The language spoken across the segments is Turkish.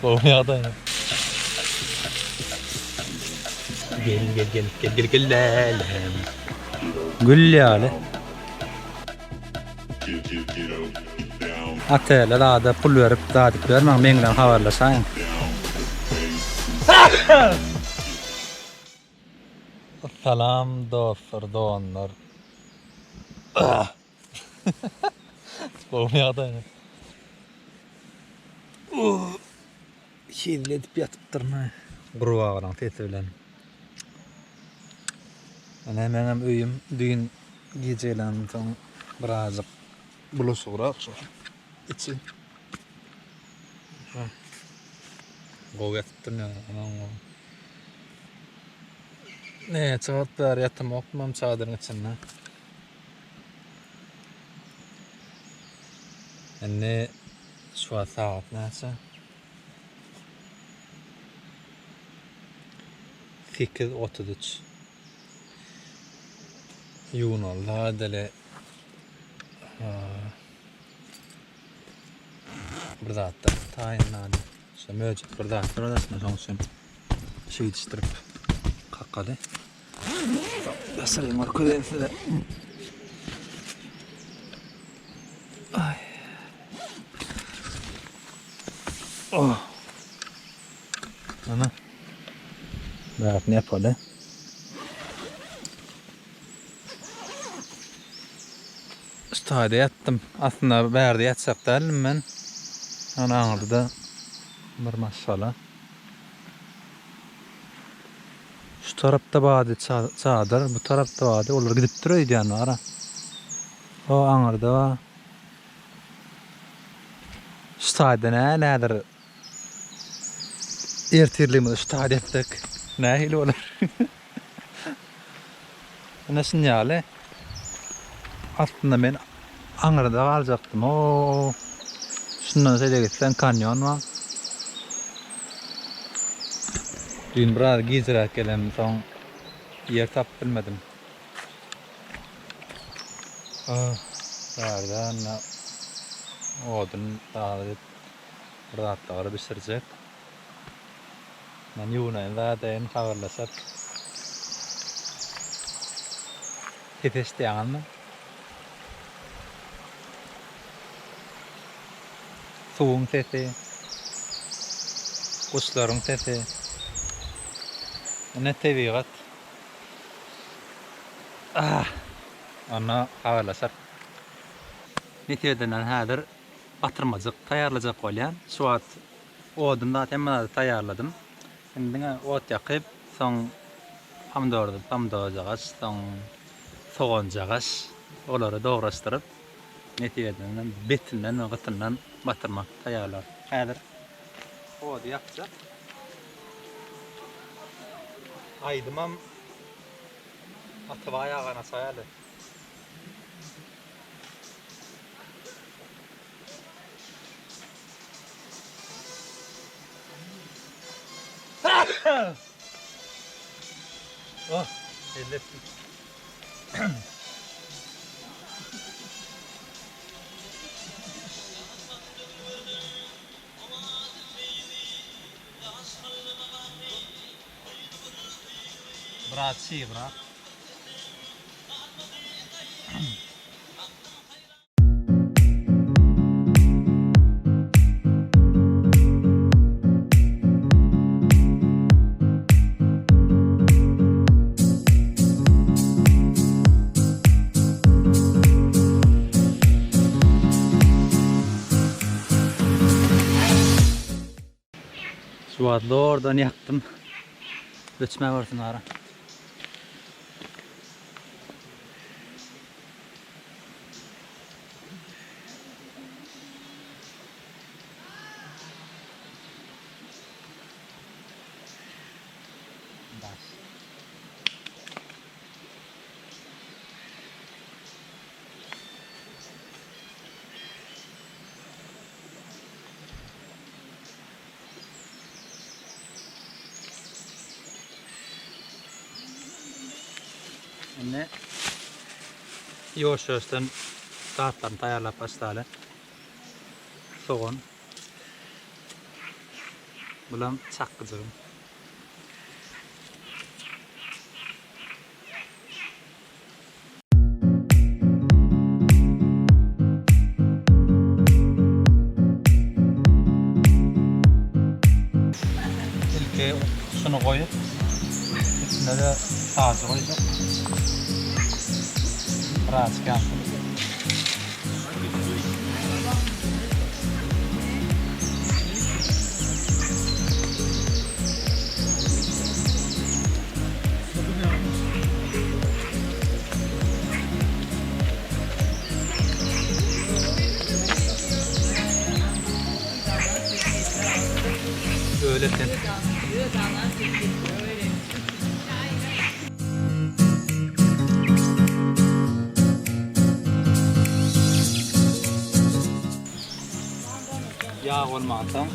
Olmuyor da. Gel. Güllali. Ataylar da pul verip dadık vermem mengle haberleşayım. Salam dostlar. Olmuyor da. Şiirledip yatıp durma. Qurvağıran teti bilen. Hemen öyüm düğün gecelerini son birazcık bulusu bırak şu. İçi. Qov yatıp durma. Ne çağatlar yatım okmam çadırın içinde. Ne şu an saat neyse. 8:33. Yoğun oldu. Adele burada hatta tayinladi. İşte mevcut burada hatta orasına sonuçta şey yetiştirip kakkalı. Basarayım arkadaşlar size. Ay. Oh. Ana. Bak ne yapalım? Üstade yattım. Aslında bir yerde yatsak değilim ben. Ana ağırda bir maşallah. Şu tarafta bağdı çadır, bu tarafta bağdı. Olur gidip duruyordu yani ara. O ağırda var. Üstade nedir? Ertirliğimi üstade ettik. Nähili olur. Ne sinyali? Aslında ben Ankara'da kalacaktım. Oo. Şundan söyle gitsen kanyon var. Dün biraz giydirerek gelem son yer tap bilmedim. Nereden odun dağılıp rahatlığı bişirecek. Ben yoğunayım zaten haberleşip titiştiğin mi? Suğun sesi, kuşların sesi, ne tebiat. Ona haberleşip neticeden hadir batırmacık, taýýarlajak bolýan. Şu at odunda hemen taýýarladım. Şimdi ot yakıp son pamdorjagaç, son soğanjagaç, olary doğraşdyrıp neticeden betinden ve gıtından batırmak taýýarlar. Häzir odu yakjak. Aydymam atyp ayagana saýaly. Oh, ellettim. Bırak şey bırak. Şu adlı oradan yaktım. Göçme varsın ara. Şimdi yoğuştan saatlerini taýýarlap başlaýaly. soğan. Bulam çaqqıcığım. İlki sunu koyup içine de sazı koyacak. Biraz kalsın. Öyle sen. Yağ olmazsa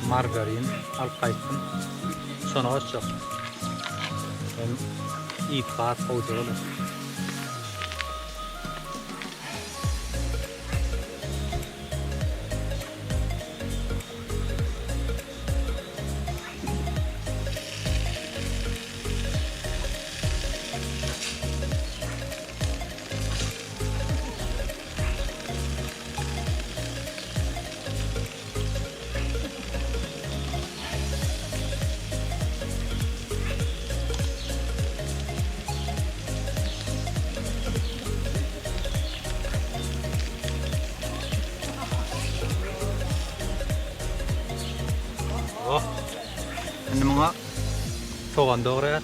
margarin alıp kayıttım. Sonra hoşçak. İyi kağıt olacak olur. Oh. Şimdi buna soğan doğrayat.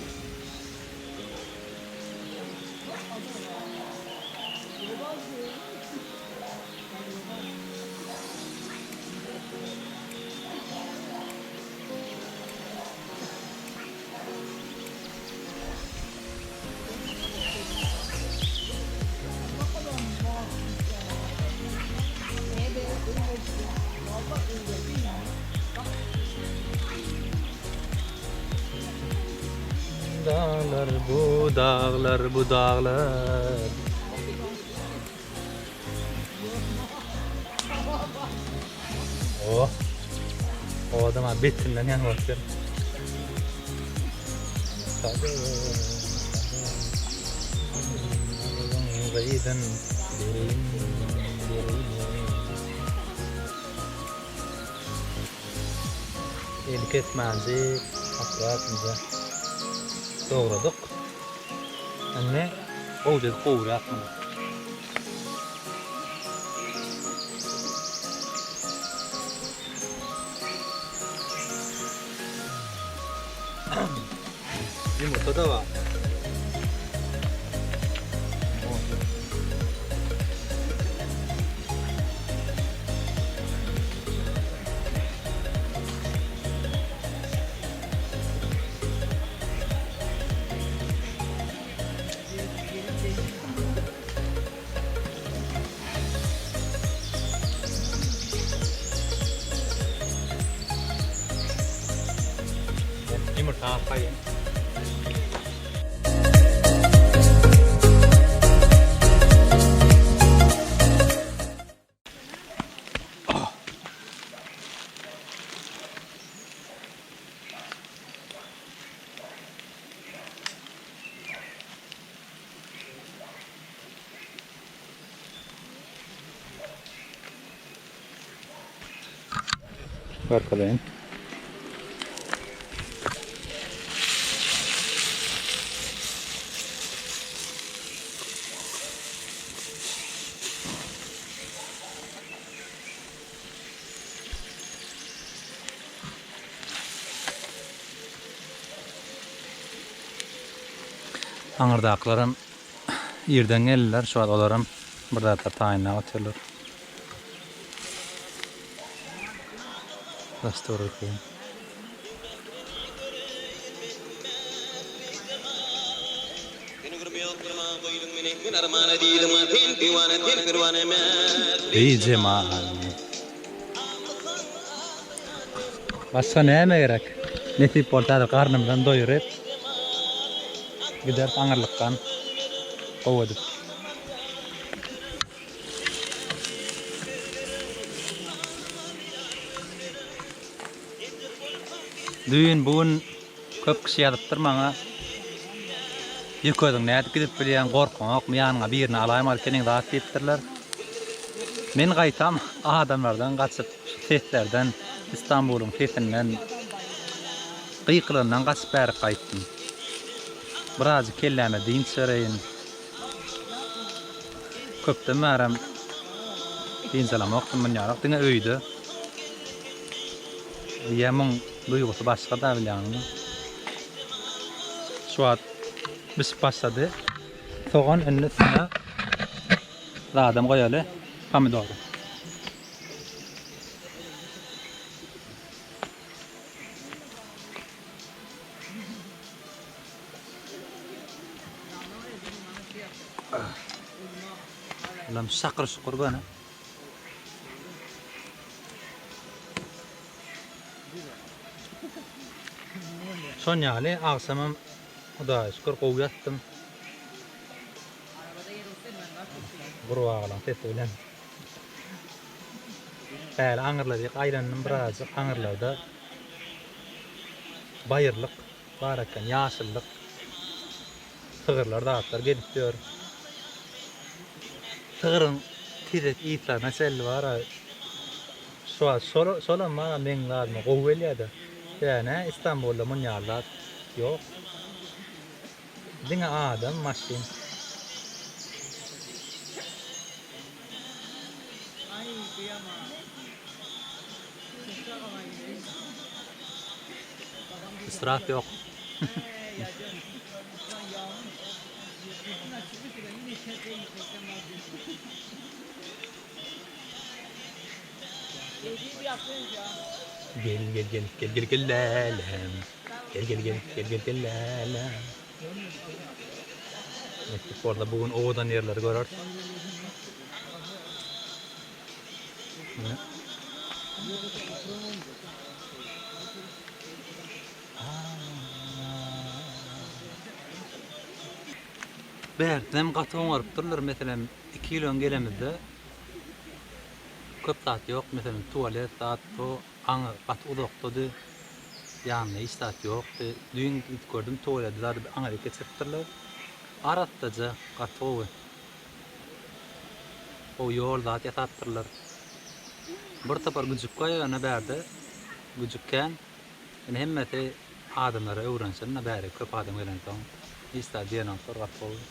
Dağlar bu dağlar bu dağlar. Oh. O adama betinden yan bakıyor. İlk etmezi atrafımıza doğradık. Anne olacak kovur atmadık. Yumurta da var. Yumurta koyayım. Arkalayın. Aňyrdaklarym ýerden geldiler, şu an olarym burada da taýýanlap atýarlar. Dostlar koyayım. Ey cemal. Başka neme gerek? Netip portadı karnımdan doyurup gider aňyrlykdan gowadyp. Düğün bugün köp kişi yazıptır maňa. Ýekedim näde gidip bilen gorkmak, ýanyňa birini alaýym alkening zat diýipdirler. Men gaýtam adamlardan gaçyp, setlerden, İstanbulyň setinden, gıykylaryndan gaçyp bäri gaýtdym. Biraz kelläme diň sereýin. Köpden märam diň salam okudum men ýarak diňe öýde. Ýamyň duýgusy başga da bilen. Şuat biz başlady. Soğan önüne üstüne adam koyalı pomidor. Lam şakır şukur bana. Son ýaly akşamam Hudaýa şükür gowy ýatdym. Gurwa galan sesi bilen. Bäli aňyrlady aýlanyň birazjyk aňyrlarda baýyrlyk bar eken, ýaşyllyk. Tygyrlar dağıtlar gelip diyor. Tygyrın tirek ýitler mesele bar. Solan bana meň lazım gowy elýärdi. Ýani İstanbulda munýarlar ýok. Diňe adam maşyn. İsraf yok. Gel lalem. Gel lalem. Orada bugün oğudan yerleri görür. Bertem gatyň garıp durlar meselem 2 kilo gelemizde. Köp zat yok meselem tuvalet zat to aňy gat udakdy. Ýany istat ýokdy. Düň gördüm tuvalet zat aňy geçiripdirler. Aratdaja gaty. O ýol zat ýatapdyrlar. Bir tapar güjük goýana berdi. Güjükken hemmeti adamlara öwrensen bäri köp adam gelen soň istat diýenem sorgat boldy.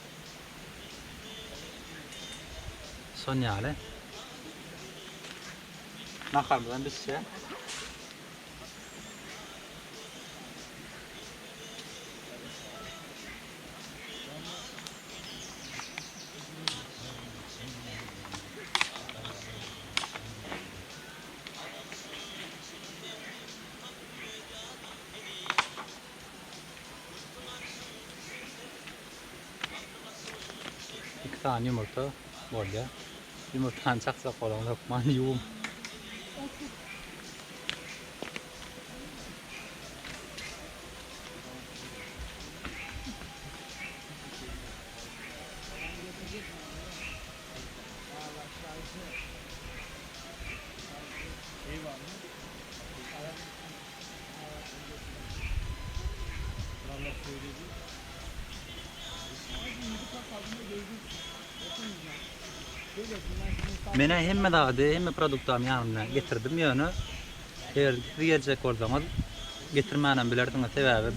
Son ýaly nahar bilen bizçe tane yumurta bolýar. Yumurtany çaksak bolan lokman ýuwum. Mene hemme dağıdı, hemme produktam yanımda getirdim ýöne. Eğer gelecek bolsaňyz getirmänem bilerdiňiz sebäbi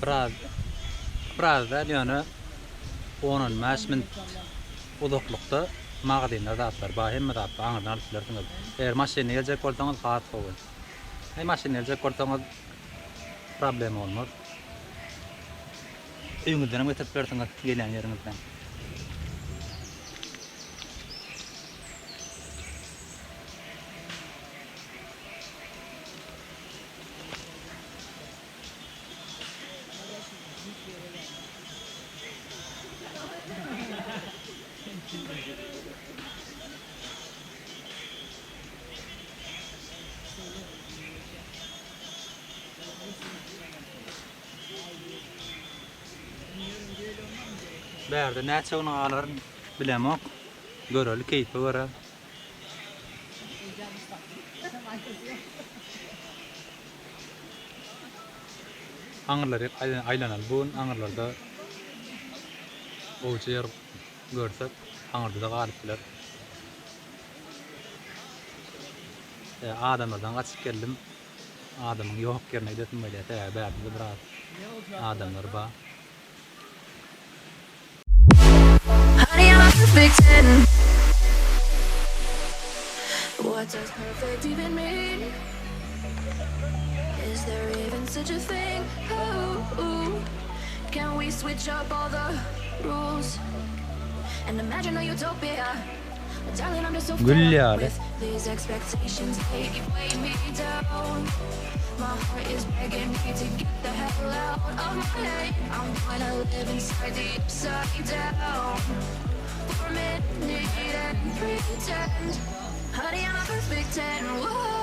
biraz da ýöne 10-15 minut uzaklykda magazynda zatlar bar, hemme zatlar aňyrdan alyp bilerdiňiz. Eğer maşyna gelecek bolsaňyz hat bolýar. Maşyna gelecek bolsaňyz problem bolmaz. Öňüňizden getirip berdiňiz gelen ýeriňizden. Berde näçe onu alaryn bilemok. Göreli keyfi gara. aňyrlary aýlanal. Bu aňyrlarda owçy ýer görsek aňyrda da galypdylar. Adamlardan gaçyp geldim. Adamyň ýok ýerine gitdim böyle. Bäbinde biraz adamlar bar. Honey, I'm a perfect 10. What does perfect even mean? Is there even such a thing? Ooh, can we switch up all the rules and imagine a utopia? Darling, I'm just so fed up with these expectations. They weigh me down. My heart is begging me to get the hell out of my head. I'm gonna live inside the upside down for a minute and pretend. Honey, I'm a perfect 10. Whoa.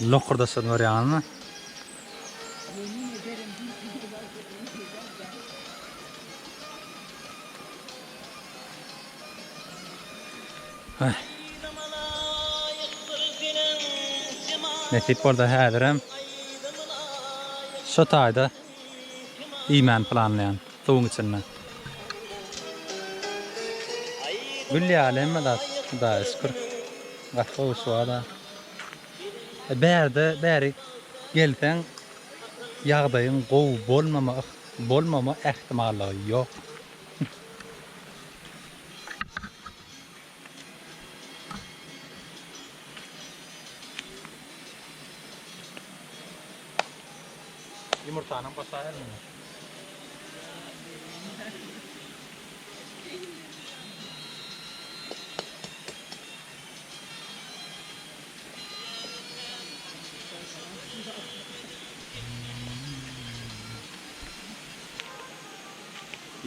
Lokurdasın var yani. Netip orada häzirem şu taýda iýmän planlayan soğuň içinde. Gülýärem da şükür. Gatga usuada. Bäri gelsen ýagdaýyň gowy bolmama ähtimaly ýok. Yumurtanyň basaýarmy?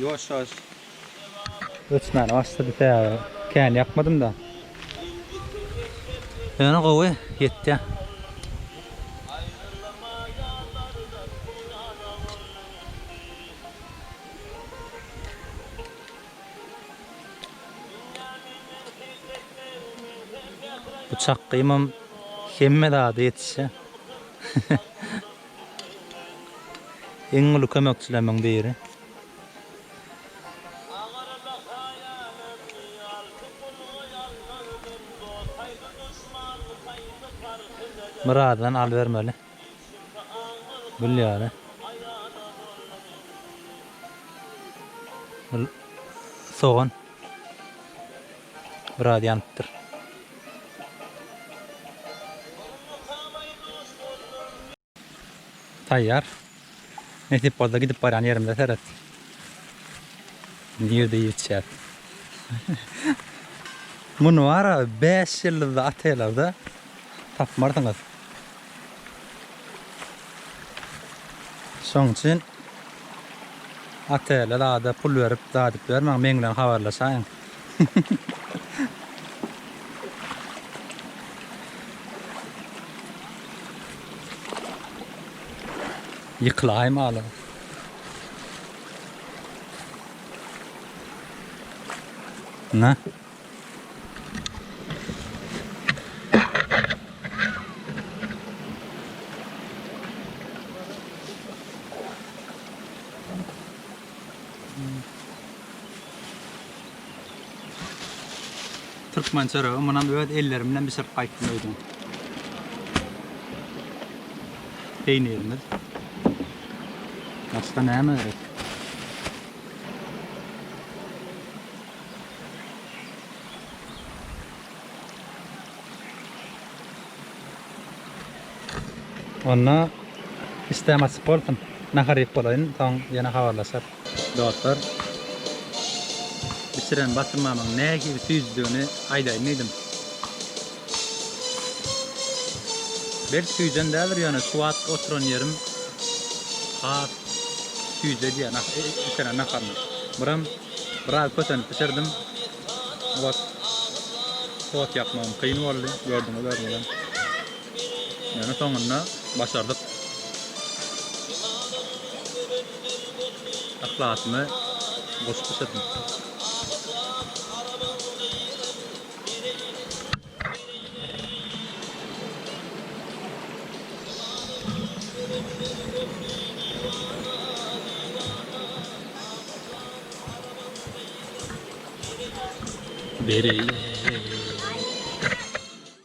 Yavaş. Ötmän başladı täze. Kän ýakmadym da. Ýana gowy ýetdi. Bıçak kıymam hemme dağda yetişe. En ulu kömekçilemen biri. Mıradan al vermeli. Bilýär. Soğan. Mırad yanıptır. Tayyar. Netip orada gidip baran yerimde seret. Nerede yetişer? Bunu var 5 yılda ataylarda tapmardınız. Şoň üçin ataylar da pul verip dağıtıp vermem men bilen habarlaşaýyn. Yıkılayım hala. Ne? Türkmen çarığı, bundan böyle ellerimden bir sırf kayıtlı öydüm. Peynirimiz. Başka ne mi gerek? Ona istemesi bolsun. Nahar yap bolayın, son yana havarlaşar. Dostlar. Bişirýän batyrmamyň nähili tüýdüğünü aýdaýyn edim. Belki tüyden derler yani suat oturan yerim hat tüyde diye içine nakarmış. Buram biraz köten pişirdim. Bak suat yapmam kıyın oldu gördüm. Yani sonunda başardık. Ahlakımı boş pişirdim. Beri